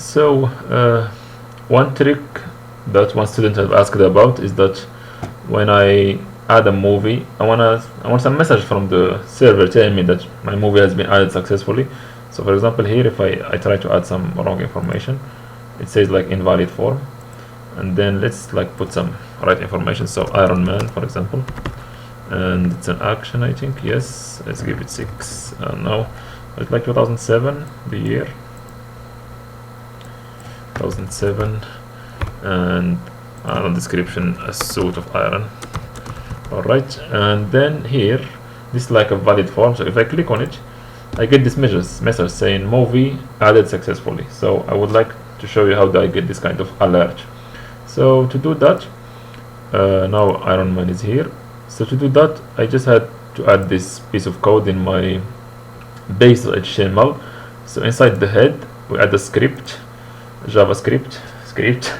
So one trick that one student has asked about is that when I add a movie, I want some message from the server telling me that my movie has been added successfully. So for example here, if I try to add some wrong information, it says like invalid form, and then let's like put some right information. So Iron Man, for example, and it's an action, I think. Yes, let's give it 6. No, it's like 2007, the year 2007, and description, a suit of iron. Alright, and then here this is like a valid form, so if I click on it I get this message saying movie added successfully. So I would like to show you how do I get this kind of alert. So to do that, now Iron Man is here. So to do that, I just had to add this piece of code in my base.html. So inside the head we add a script, JavaScript script,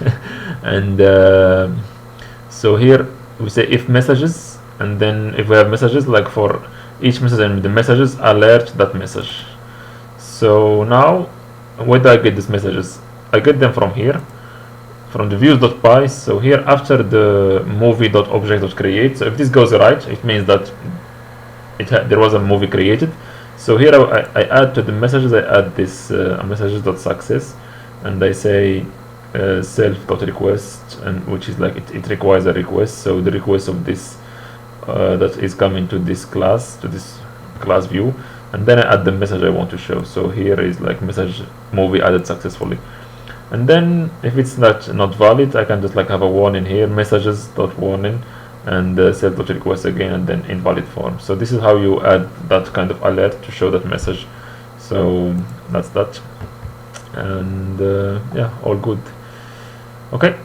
and so here we say if messages, and then if we have messages, like for each message and the messages, alert that message. So now where do I get these messages? I get them from here, from the views.py. So here after the movie.object.create, so if this goes right, it means that there was a movie created. So here I add to the messages, I add this messages.success, and I say self.request, and which is like it requires a request. So the request of this that is coming to this class view, and then I add the message I want to show. So here is like message movie added successfully. And then if it's not valid, I can just like have a warning here, messages.warning, and self.request again, and then invalid form. So this is how you add that kind of alert to show that message. So that's that, and yeah, all good. Okay.